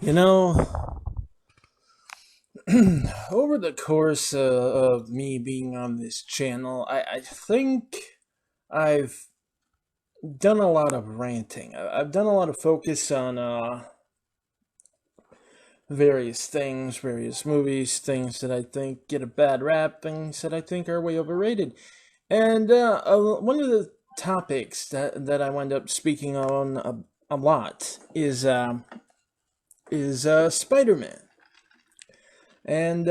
You know, over the course of me being on this channel, I think I've done a lot of ranting. I've done a lot of focus on various things, various movies, things that I think get a bad rap, things that I think are way overrated. And one of the topics that I wind up speaking on a lot is Spider-Man. And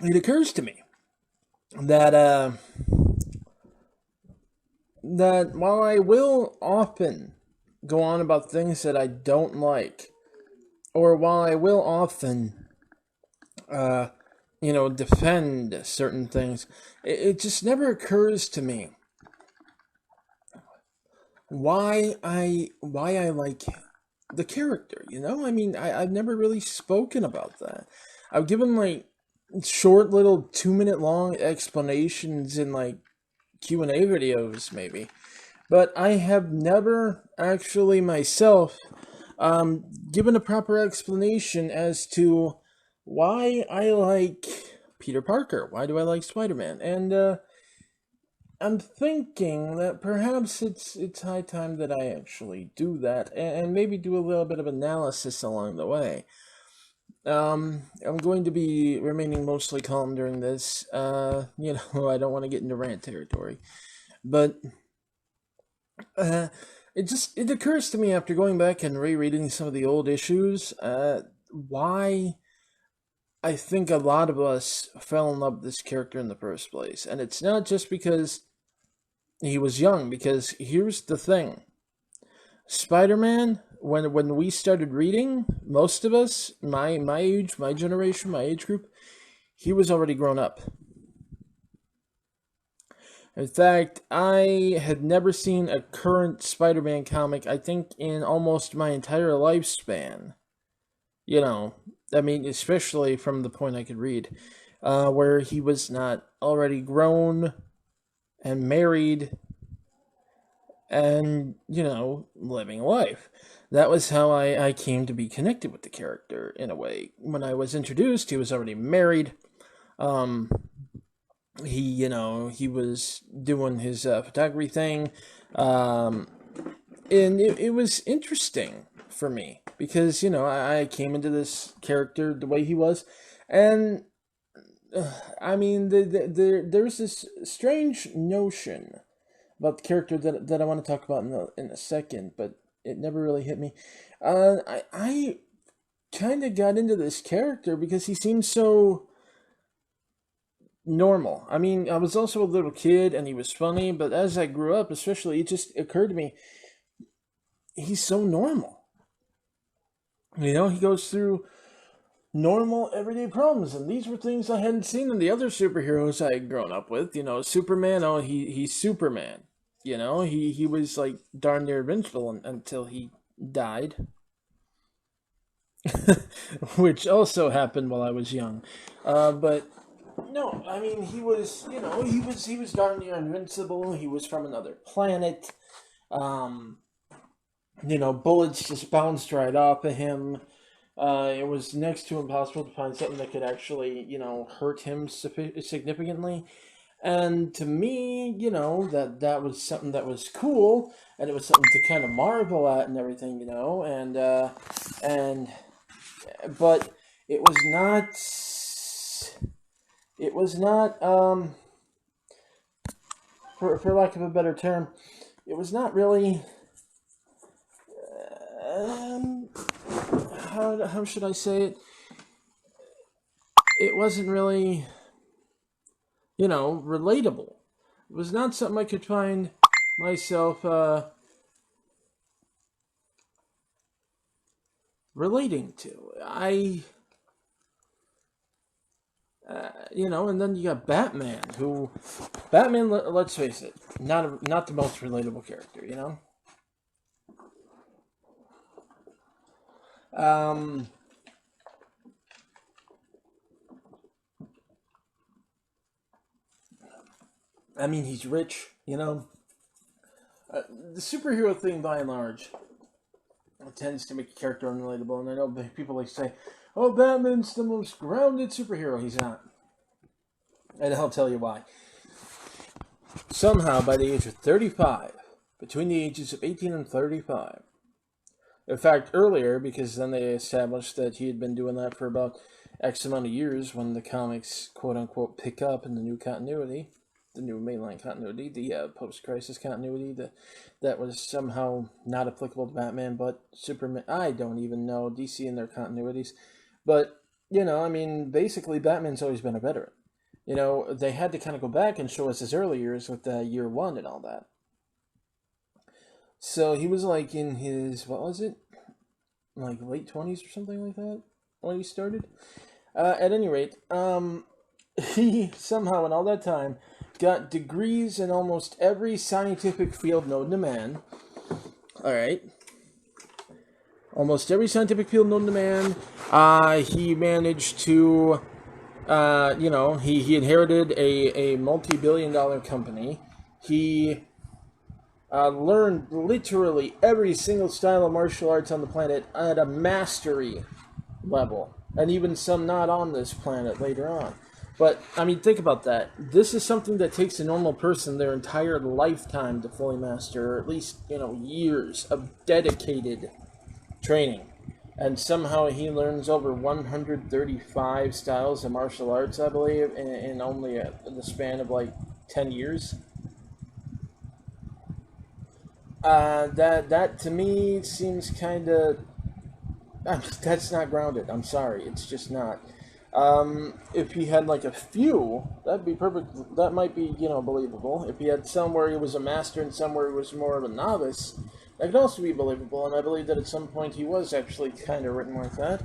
it occurs to me that that while I will often go on about things that I don't like, or while I will often, uh, defend certain things, it just never occurs to me why I like the character. I mean, I've never really spoken about that. I've given like short little 2 minute long explanations in like Q&A videos, maybe. But I have never actually myself given a proper explanation as to why I like Peter Parker. Why do I like Spider-Man? And I'm thinking that perhaps it's high time that I actually do that and maybe do a little bit of analysis along the way. I'm going to be remaining mostly calm during this. I don't want to get into rant territory, but Uh, it occurs to me after going back and rereading some of the old issues, why I think a lot of us fell in love with this character in the first place, and it's not just because he was young. Because here's the thing: Spider-Man. When we started reading, most of us, my age, my generation, my age group, he was already grown up. In fact, I had never seen a current Spider Man comic, I think, in almost my entire lifespan. You know, I mean, especially from the point I could read, where he was not already grown and married and, living life. That was how I came to be connected with the character in a way. When I was introduced, he was already married. Um, he was doing his photography thing, um, and it was interesting for me because I came into this character the way he was, and I mean there's this strange notion about the character that I want to talk about in a second, but it never really hit me. I kind of got into this character because he seemed so normal. I mean, I was also a little kid and he was funny, but as I grew up, especially, it just occurred to me he's so normal. He goes through normal everyday problems, and these were things I hadn't seen in the other superheroes I had grown up with. Superman. Oh, he's Superman. He was like darn near invincible until he died, which also happened while I was young. But no, I mean he was darn near invincible. He was from another planet. Um, bullets just bounced right off of him. It was next to impossible to find something that could actually, hurt him significantly. And to me, that was something that was cool, and it was something to kind of marvel at and everything, and but it was not. It was not, for lack of a better term, it was not really. Um, how should I say it? It wasn't really, relatable. It was not something I could find myself relating to. And then you got Batman, who, Batman, let's face it, not the most relatable character. Um, I mean, he's rich. The superhero thing, by and large, it tends to make a character unrelatable. And I know people like say, "Oh, Batman's the most grounded superhero." He's not, and I'll tell you why. Somehow, by the age of 35, between the ages of 18 and 35, in fact, earlier, because then they established that he had been doing that for about X amount of years when the comics, quote unquote, pick up in the new continuity, the new mainline continuity, the post crisis continuity that was somehow not applicable to Batman, but Superman. I don't even know DC and their continuities. But, I mean, basically, Batman's always been a veteran. They had to kind of go back and show us his early years with year one and all that. So he was like in his, what was it? Like late 20s or something like that when he started. At any rate, he somehow in all that time got degrees in almost every scientific field known to man. Alright. Almost every scientific field known to man. He managed to, he inherited a multi-billion-dollar company. He learned literally every single style of martial arts on the planet at a mastery level. And even some not on this planet later on. But, I mean, think about that. This is something that takes a normal person their entire lifetime to fully master, or at least, years of dedicated training. And somehow he learns over 135 styles of martial arts, I believe, in only the span of, 10 years. That to me seems kind of... that's not grounded. I'm sorry. It's just not. If he had a few, that'd be perfect. That might be, believable. If he had some where he was a master and some where he was more of a novice, that could also be believable. And I believe that at some point he was actually kind of written like that.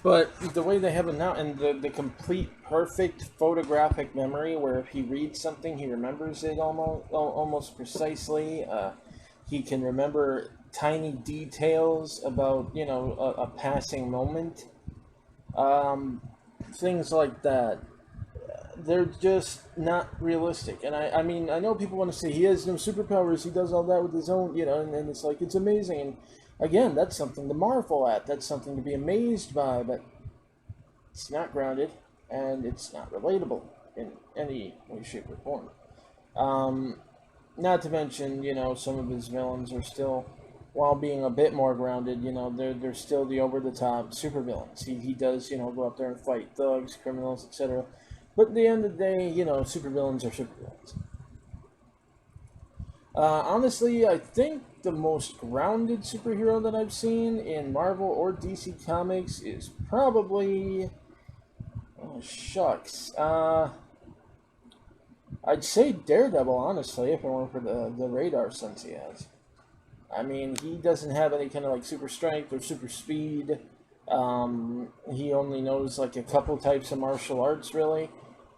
But the way they have it now, and the complete perfect photographic memory, where if he reads something, he remembers it almost precisely. He can remember tiny details about, a passing moment. Things like that. They're just not realistic. And I mean, I know people want to say he has no superpowers, he does all that with his own, and it's it's amazing. And again, that's something to marvel at. That's something to be amazed by, but it's not grounded, and it's not relatable in any way, shape, or form. Not to mention, some of his villains are still, while being a bit more grounded, they're still the over-the-top supervillains. He does, go out there and fight thugs, criminals, etc. But at the end of the day, supervillains are supervillains. Honestly, I think the most grounded superhero that I've seen in Marvel or DC Comics is probably... oh, shucks. I'd say Daredevil, honestly, if it weren't for the radar sense he has. I mean, he doesn't have any kind of super strength or super speed. He only knows a couple types of martial arts, really.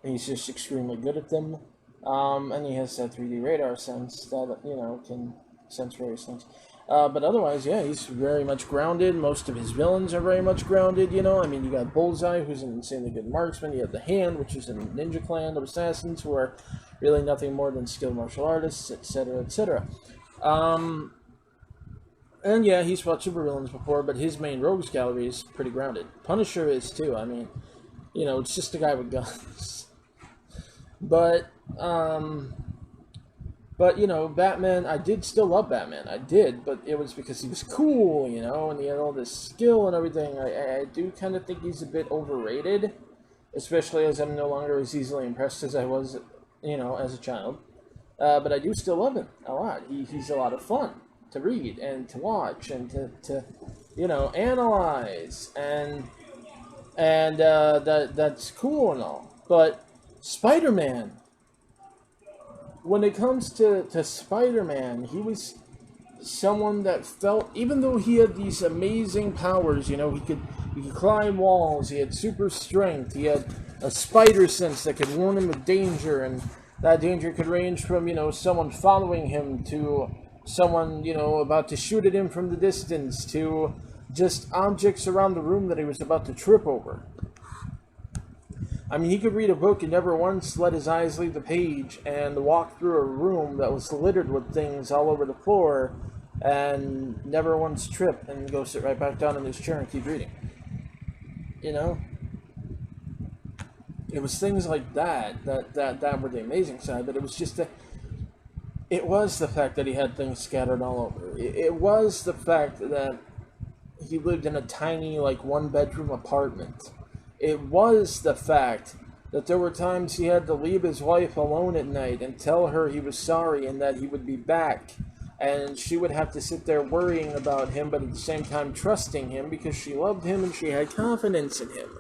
He's just extremely good at them. And he has that 3D radar sense that, can sense various things. But otherwise, yeah, he's very much grounded. Most of his villains are very much grounded, I mean, you got Bullseye, who's an insanely good marksman. You have the Hand, which is a ninja clan of assassins who are really nothing more than skilled martial artists, etc., etc. And yeah, he's fought supervillains before, but his main rogues gallery is pretty grounded. Punisher is too. I mean, it's just a guy with guns. But Batman, I did still love Batman. I did, but it was because he was cool, and he had all this skill and everything. I do kind of think he's a bit overrated, especially as I'm no longer as easily impressed as I was, as a child. But I do still love him a lot. He's a lot of fun to read and to watch and to analyze, and that's cool and all. But Spider-Man, when it comes to Spider-Man, he was someone that felt, even though he had these amazing powers, he could climb walls, he had super strength, he had a spider sense that could warn him of danger, and that danger could range from, someone following him to someone, about to shoot at him from the distance, to just objects around the room that he was about to trip over. I mean, he could read a book and never once let his eyes leave the page, and walk through a room that was littered with things all over the floor, and never once trip and go sit right back down in his chair and keep reading. You know, it was things like that were the amazing side, but it was just it was the fact that he had things scattered all over. It was the fact that he lived in a tiny, like, one bedroom apartment. It was the fact that there were times he had to leave his wife alone at night and tell her he was sorry and that he would be back. And she would have to sit there worrying about him, but at the same time trusting him because she loved him and she had confidence in him.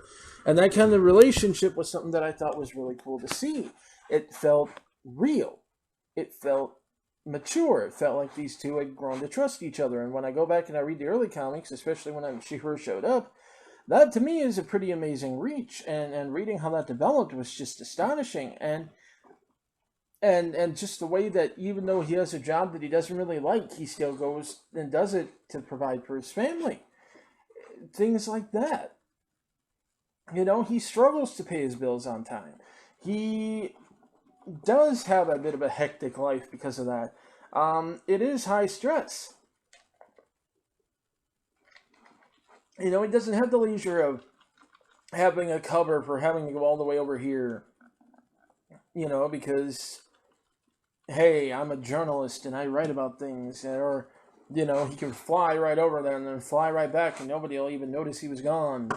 And that kind of relationship was something that I thought was really cool to see. It felt real. It felt mature. It felt like these two had grown to trust each other. And when I go back and I read the early comics, especially when she first showed up, that to me is a pretty amazing reach. And reading how that developed was just astonishing. And just the way that even though he has a job that he doesn't really like, he still goes and does it to provide for his family. Things like that. You know, he struggles to pay his bills on time. He does have a bit of a hectic life because of that. It is high stress. You know, he doesn't have the leisure of having a cover for having to go all the way over here, you know, because, hey, I'm a journalist and I write about things, or, you know, he can fly right over there and then fly right back and nobody will even notice he was gone.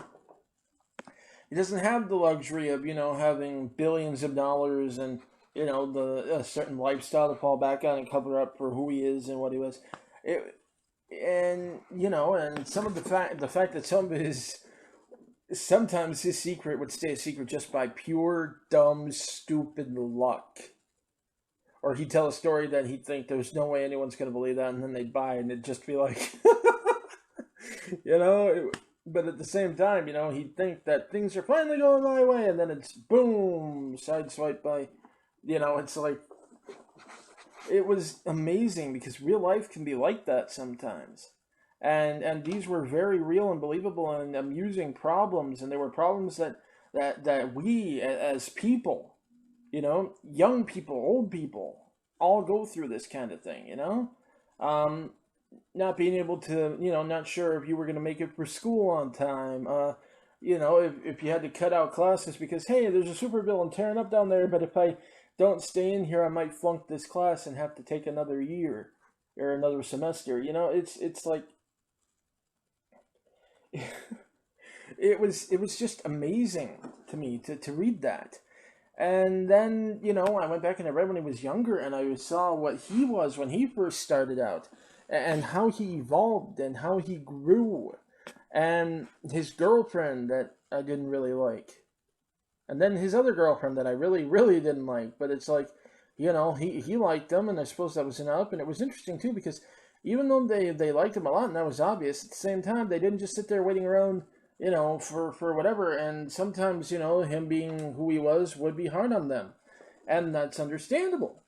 He doesn't have the luxury of, you know, having billions of dollars and, you know, a certain lifestyle to fall back on and cover up for who he is and what he was. And, you know, and some of the fact that some of his, sometimes his secret would stay a secret just by pure, dumb, stupid luck. Or he'd tell a story that he'd think there's no way anyone's going to believe that, and then they'd buy it, and it'd just be like, you know, but at the same time, you know, he'd think that things are finally going my way, and then it's boom, sideswiped by, you know, it's like, it was amazing because real life can be like that sometimes. And these were very real and believable and amusing problems, and they were problems that we as people, you know, young people, old people, all go through this kind of thing, you know? Not being able to, you know, not sure if you were going to make it for school on time, you know, if you had to cut out classes because, hey, there's a supervillain tearing up down there, but if I don't stay in here, I might flunk this class and have to take another year or another semester. You know, it's like, it was just amazing to me to read that. And then, you know, I went back and I read when he was younger and I saw what he was when he first started out and how he evolved and how he grew and his girlfriend that I didn't really like. And then his other girlfriend that I really, really didn't like. But it's like, you know, he liked them and I suppose that was enough. And it was interesting too because even though they liked him a lot and that was obvious, at the same time, they didn't just sit there waiting around, you know, for whatever. And sometimes, you know, him being who he was would be hard on them. And that's understandable.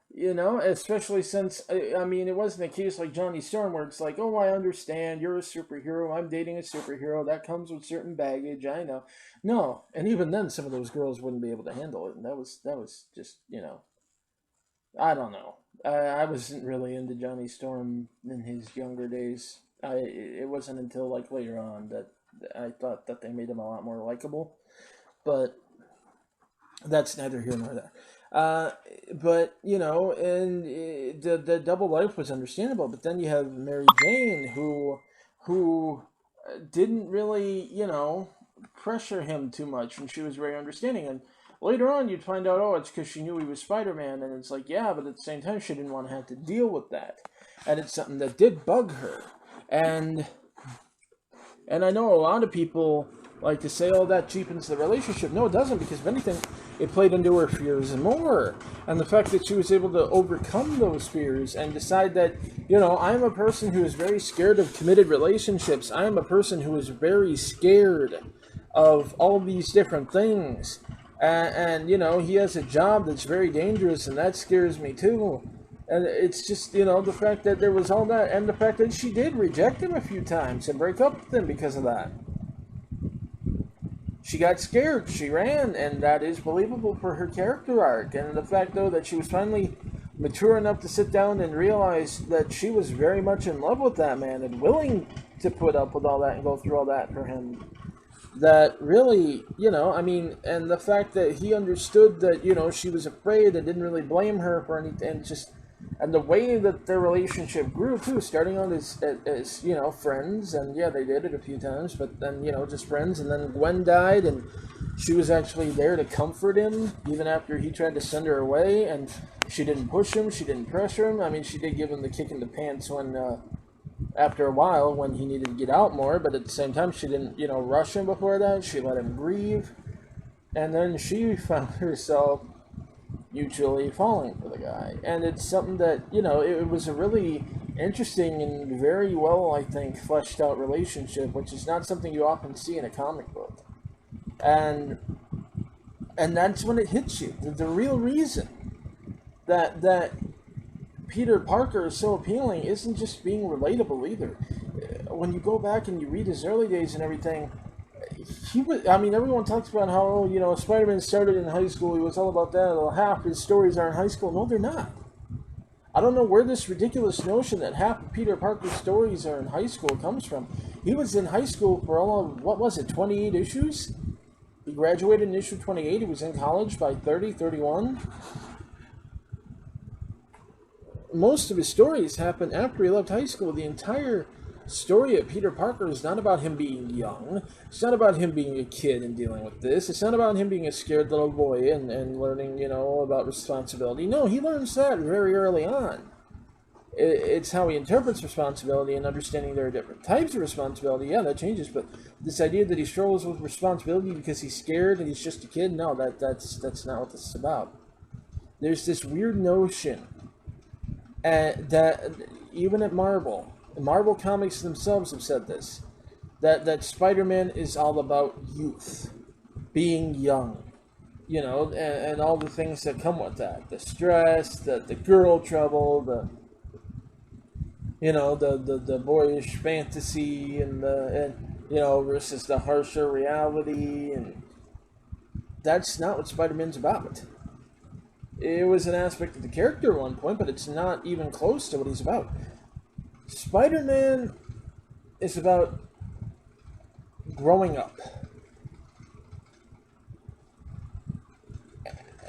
You know, especially since, I mean, it wasn't a case like Johnny Storm where it's like, oh, I understand, you're a superhero, I'm dating a superhero, that comes with certain baggage, I know. No, and even then, some of those girls wouldn't be able to handle it, and that was just, you know, I don't know. I wasn't really into Johnny Storm in his younger days. It wasn't until, like, later on that I thought that they made him a lot more likable, but that's neither here nor there. But you know, and the double life was understandable. But then you have Mary Jane, who didn't really, you know, pressure him too much, and she was very understanding. And later on, you'd find out, oh, it's because she knew he was Spider-Man, and it's like, yeah, but at the same time, she didn't want to have to deal with that, and it's something that did bug her. And I know a lot of people like to say, oh, that cheapens the relationship. No, it doesn't, because if anything, it played into her fears more. And the fact that she was able to overcome those fears and decide that, you know, I'm a person who is very scared of committed relationships. I am a person who is very scared of all these different things. And you know, he has a job that's very dangerous, and that scares me too. And it's just, you know, the fact that there was all that, and the fact that she did reject him a few times and break up with him because of that. She got scared, she ran, and that is believable for her character arc. And the fact, though, that she was finally mature enough to sit down and realize that she was very much in love with that man and willing to put up with all that and go through all that for him. That really, I mean, and the fact that he understood that, she was afraid and didn't really blame her for anything, and the way that their relationship grew too, starting out as friends, and yeah, they did it a few times, but then, just friends, and then Gwen died, and she was actually there to comfort him, even after he tried to send her away, and she didn't push him, she didn't pressure him. I mean, she did give him the kick in the pants when, after a while, when he needed to get out more, but at the same time, she didn't, rush him before that, she let him grieve, and then she found herself mutually falling for the guy. And it's something that, it was a really interesting and very well, I think, fleshed out relationship, which is not something you often see in a comic book. And that's when it hits you. The real reason that Peter Parker is so appealing isn't just being relatable either. When you go back and you read his early days and everything, everyone talks about how, Spider-Man started in high school, he was all about that, half his stories are in high school. No, they're not. I don't know where this ridiculous notion that half of Peter Parker's stories are in high school comes from. He was in high school for all of, 28 issues? He graduated in issue 28, he was in college by 30, 31. Most of his stories happen after he left high school. The entire story of Peter Parker is not about him being young. It's not about him being a kid and dealing with this. It's not about him being a scared little boy and learning, about responsibility. No, he learns that very early on. It's how he interprets responsibility and understanding there are different types of responsibility. Yeah, that changes, but this idea that he struggles with responsibility because he's scared and he's just a kid, no, that's not what this is about. There's this weird notion that even at Marvel Comics themselves have said this, that Spider-Man is all about youth, being young, and all the things that come with that, the stress, the girl trouble, the boyish fantasy, and versus the harsher reality, and that's not what Spider-Man's about. It was an aspect of the character at one point, but it's not even close to what he's about. Spider-Man is about growing up.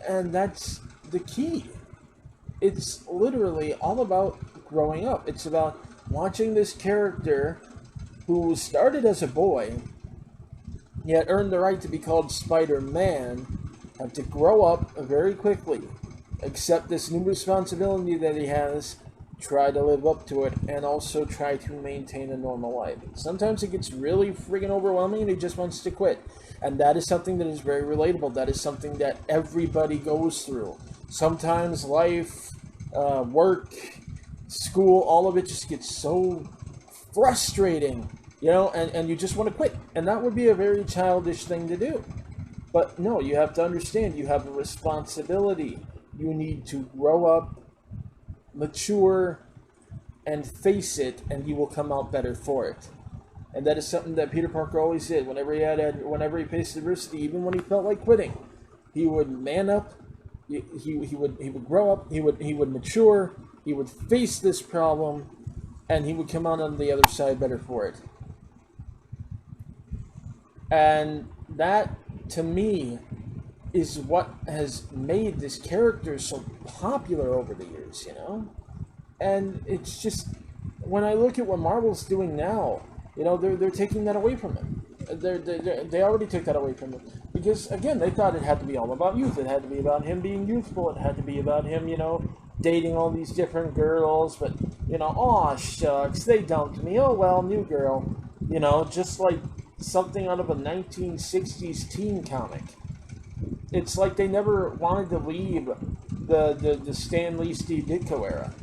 And that's the key. It's literally all about growing up. It's about watching this character who started as a boy, yet earned the right to be called Spider-Man, have to grow up very quickly, accept this new responsibility that he has, try to live up to it, and also try to maintain a normal life. Sometimes it gets really friggin' overwhelming and he just wants to quit. And that is something that is very relatable. That is something that everybody goes through. Sometimes life, work, school, all of it just gets so frustrating, and you just want to quit. And that would be a very childish thing to do. But no, you have to understand, you have a responsibility. You need to grow up, mature, and face it, and you will come out better for it. And that is something that Peter Parker always did. Whenever he faced adversity, even when he felt like quitting, he would man up. He would grow up. He would mature. He would face this problem, and he would come out on the other side better for it. And that, to me, is what has made this character so popular over the years, And it's just, when I look at what Marvel's doing now, they're taking that away from him. They already took that away from him. Because, again, they thought it had to be all about youth. It had to be about him being youthful. It had to be about him, dating all these different girls. But, aw, shucks, they dumped me. Oh, well, new girl. Just like something out of a 1960s teen comic. It's like they never wanted to leave the Stan Lee, Steve Ditko era.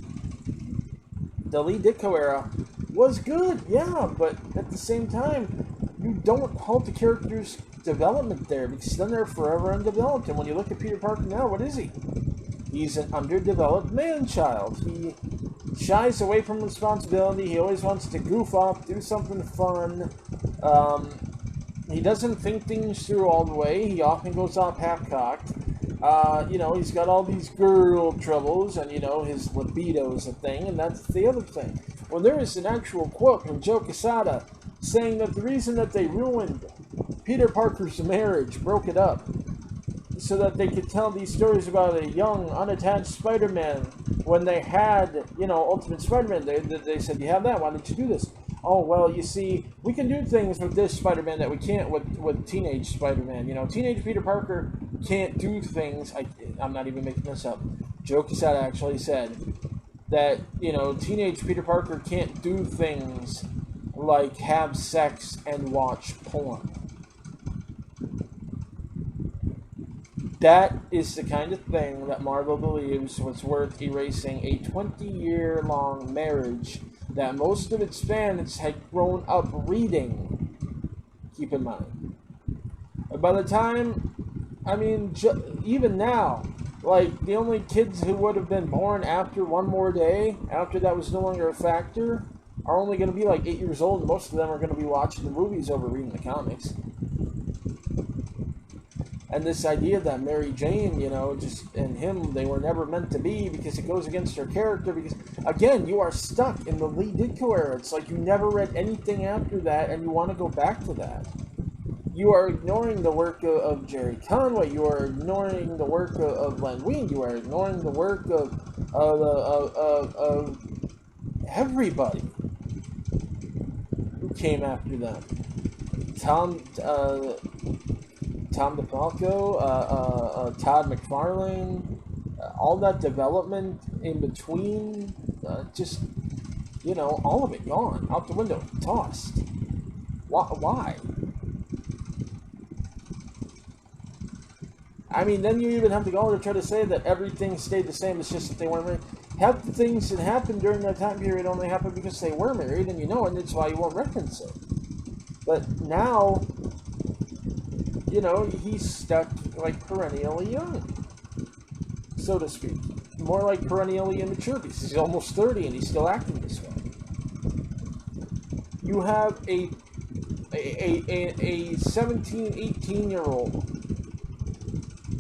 The Lee Ditko era was good, yeah, but at the same time, you don't halt the character's development there, because then they're forever undeveloped. And when you look at Peter Parker now, what is he? He's an underdeveloped man-child. He shies away from responsibility. He always wants to goof off, do something fun. He doesn't think things through all the way. He often goes off half-cocked. He's got all these girl troubles, and his libido is a thing, and that's the other thing. Well, there is an actual quote from Joe Quesada saying that the reason that they ruined Peter Parker's marriage, broke it up, so that they could tell these stories about a young, unattached Spider-Man when they had, Ultimate Spider-Man. They said, you have that, why don't you do this? Oh, well, you see, we can do things with this Spider-Man that we can't with Teenage Spider-Man. Teenage Peter Parker can't do things. I'm not even making this up. Joe Quesada actually said that, Teenage Peter Parker can't do things like have sex and watch porn. That is the kind of thing that Marvel believes was worth erasing a 20-year-long marriage that most of its fans had grown up reading. Keep in mind. By the time, even now, the only kids who would have been born after One More Day, after that was no longer a factor, are only going to be 8 years old, and most of them are going to be watching the movies over reading the comics. And this idea that Mary Jane, and him, they were never meant to be because it goes against her character. Because, again, you are stuck in the Lee Ditko era. It's like you never read anything after that and you want to go back to that. You are ignoring the work of Jerry Conway. You are ignoring the work of Len Wein. You are ignoring the work of everybody who came after them. Tom DeFalco, Todd McFarlane, all that development in between, all of it gone, out the window, tossed. Why? Then you even have to go to try to say that everything stayed the same, it's just that they weren't married. Half the things that happened during that time period only happened because they were married, and and it's why you won't reference it. But now, he's stuck perennially young, so to speak. More like perennially immature because he's almost 30 and he's still acting this way. You have a 17, 18-year-old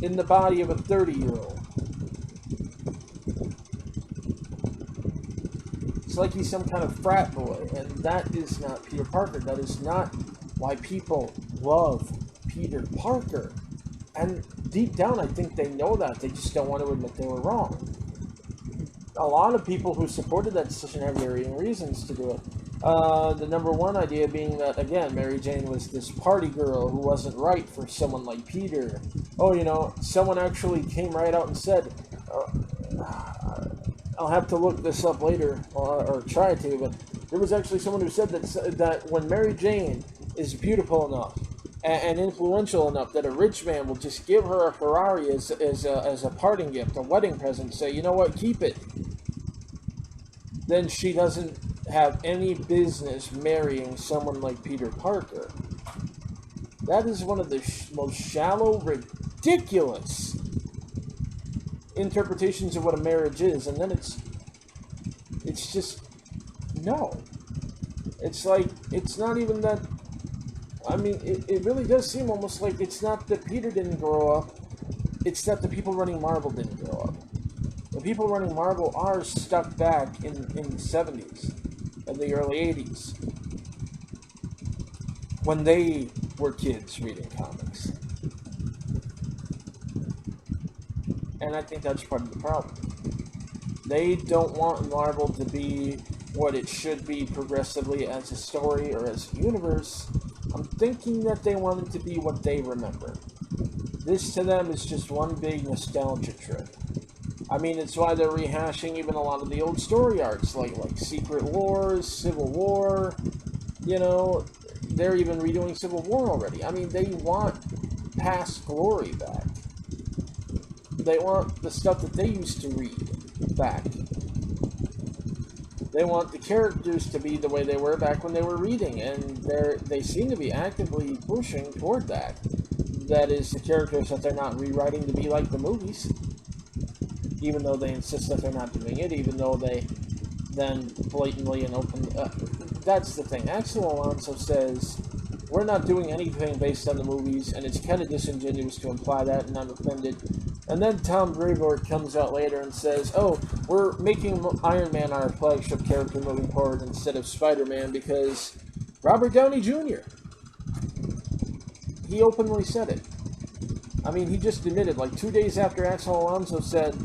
in the body of a 30-year-old. It's like he's some kind of frat boy, and that is not Peter Parker. That is not why people love Peter Parker. And deep down, I think they know that. They just don't want to admit they were wrong. A lot of people who supported that decision have varying reasons to do it. The number one idea being that, again, Mary Jane was this party girl who wasn't right for someone like Peter. Oh, someone actually came right out and said, I'll have to look this up later, or try to, but there was actually someone who said that when Mary Jane is beautiful enough and influential enough that a rich man will just give her a Ferrari as a parting gift, a wedding present, say, you know what, keep it, then she doesn't have any business marrying someone like Peter Parker. That is one of the most shallow, ridiculous interpretations of what a marriage is, and then it's just, no. It's like, it's not even that, it really does seem almost like it's not that Peter didn't grow up, it's that the people running Marvel didn't grow up. The people running Marvel are stuck back in the 70s and the early 80s when they were kids reading comics. And I think that's part of the problem. They don't want Marvel to be what it should be progressively as a story or as a universe. I'm thinking that they want it to be what they remember. This to them is just one big nostalgia trip. It's why they're rehashing even a lot of the old story arcs, like Secret Wars, Civil War. They're even redoing Civil War already. They want past glory back. They want the stuff that they used to read back. They want the characters to be the way they were back when they were reading, and they seem to be actively pushing toward that. That is, the characters that they're not rewriting to be like the movies, even though they insist that they're not doing it, even though they then blatantly and openly... that's the thing. Axel Alonso says, we're not doing anything based on the movies, and it's kind of disingenuous to imply that, and I'm offended. And then Tom Brevoort comes out later and says, "Oh, we're making Iron Man our flagship character moving forward instead of Spider-Man because Robert Downey Jr." He openly said it. I mean, he just admitted, like 2 days after Axel Alonso said,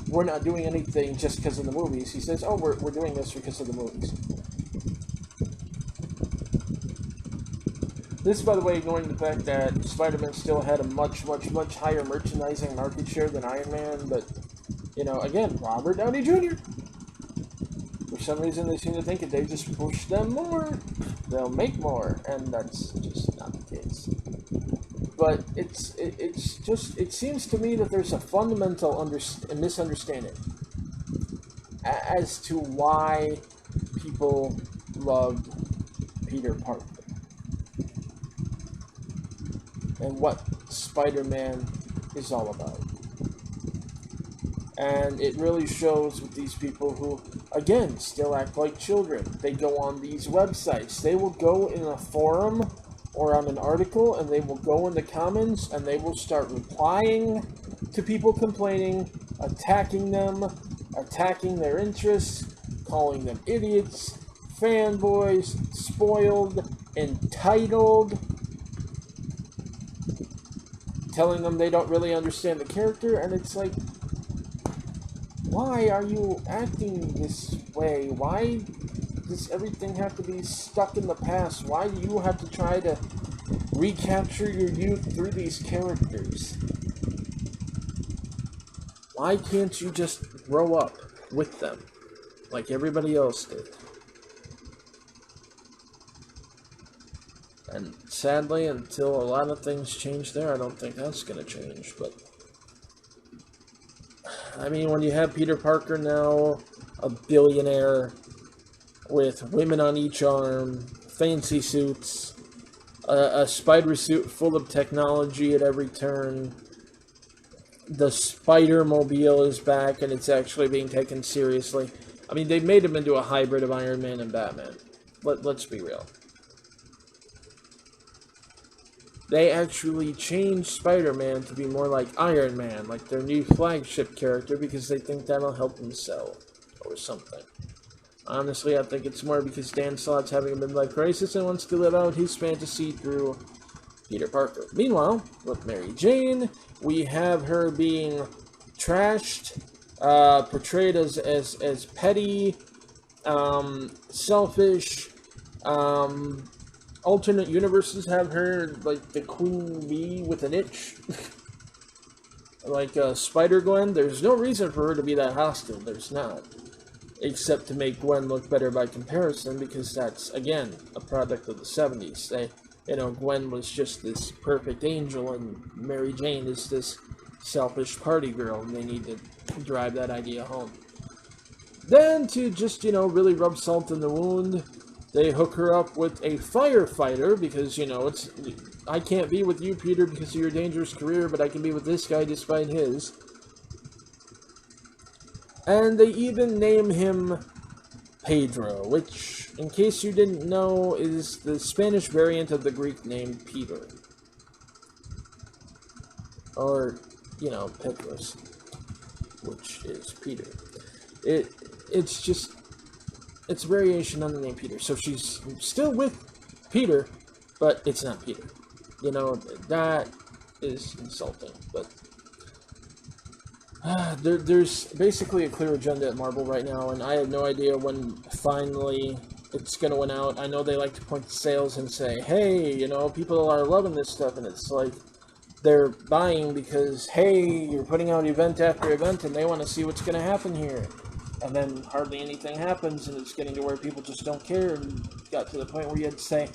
"We're not doing anything just because of the movies." He says, "Oh, we're doing this because of the movies." This, by the way, ignoring the fact that Spider-Man still had a much, much, much higher merchandising market share than Iron Man, but, again, Robert Downey Jr. For some reason, they seem to think if they just push them more, they'll make more, and that's just not the case. But it seems to me that there's a fundamental misunderstanding as to why people loved Peter Parker and what Spider-Man is all about. And it really shows with these people who, again, still act like children. They go on these websites. They will go in a forum or on an article, and they will go in the comments, and they will start replying to people complaining, attacking them, attacking their interests, calling them idiots, fanboys, spoiled, entitled, telling them they don't really understand the character, and it's like, why are you acting this way? Why does everything have to be stuck in the past? Why do you have to try to recapture your youth through these characters? Why can't you just grow up with them like everybody else did? And sadly, until a lot of things change there, I don't think that's going to change. But, I mean, when you have Peter Parker now, a billionaire, with women on each arm, fancy suits, a spider suit full of technology at every turn, the Spider-Mobile is back, and it's actually being taken seriously. I mean, they made him into a hybrid of Iron Man and Batman. Let's be real. They actually changed Spider-Man to be more like Iron Man, like their new flagship character, because they think that'll help them sell, or something. Honestly, I think it's more because Dan Slott's having a midlife crisis and wants to live out his fantasy through Peter Parker. Meanwhile, with Mary Jane, we have her being trashed, portrayed as petty, selfish. Alternate universes have her like the Queen Bee with an itch. Like Spider-Gwen, there's no reason for her to be that hostile. There's not. Except to make Gwen look better by comparison, because that's, again, a product of the 70s. Gwen was just this perfect angel, and Mary Jane is this selfish party girl, and they need to drive that idea home. Then, to just, really rub salt in the wound, they hook her up with a firefighter, because, I can't be with you, Peter, because of your dangerous career, but I can be with this guy despite his. And they even name him Pedro, which, in case you didn't know, is the Spanish variant of the Greek name Peter. Or, Petros, which is Peter. It's a variation on the name Peter. So she's still with Peter, but it's not Peter. That is insulting, but there's basically a clear agenda at Marvel right now, and I have no idea when finally it's going to win out. I know they like to point to sales and say, hey, people are loving this stuff, and it's like they're buying because, hey, you're putting out event after event, and they want to see what's going to happen here. And then hardly anything happens, and it's getting to where people just don't care, and got to the point where you had to say,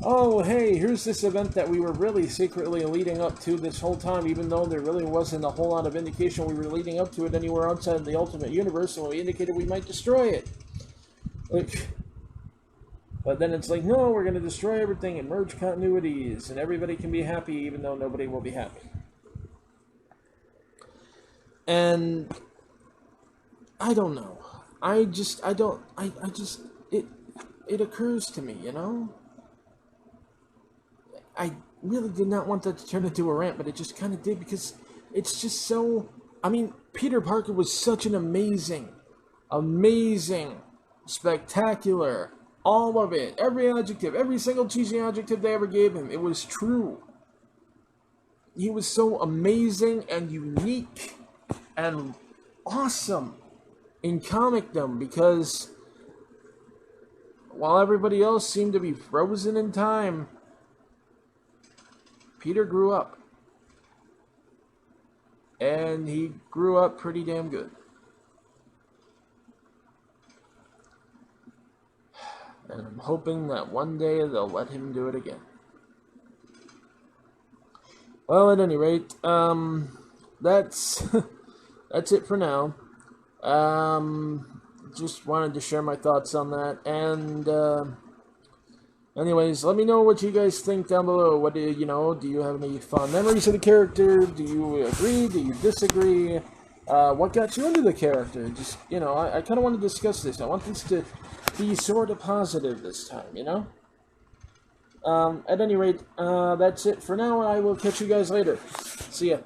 oh, hey, here's this event that we were really secretly leading up to this whole time, even though there really wasn't a whole lot of indication we were leading up to it anywhere outside of the Ultimate Universe, and we indicated we might destroy it. But then it's like, no, we're going to destroy everything and merge continuities, and everybody can be happy, even though nobody will be happy. And I don't know. It occurs to me, I really did not want that to turn into a rant, but it just kind of did, because It's just so. I mean, Peter Parker was such an amazing, spectacular, all of it. Every adjective, every single cheesy adjective they ever gave him, it was true. He was so amazing and unique and awesome in comicdom because while everybody else seemed to be frozen in time, Peter grew up. And he grew up pretty damn good. And I'm hoping that one day they'll let him do it again. Well, at any rate, that's that's it for now. Just wanted to share my thoughts on that. And anyways, let me know what you guys think down below. What do you have any fond memories of the character? Do you agree? Do you disagree? What got you into the character? Just, I kind of want to discuss this. I want this to be sort of positive this time, At any rate, that's it for now, and I will catch you guys later. See ya.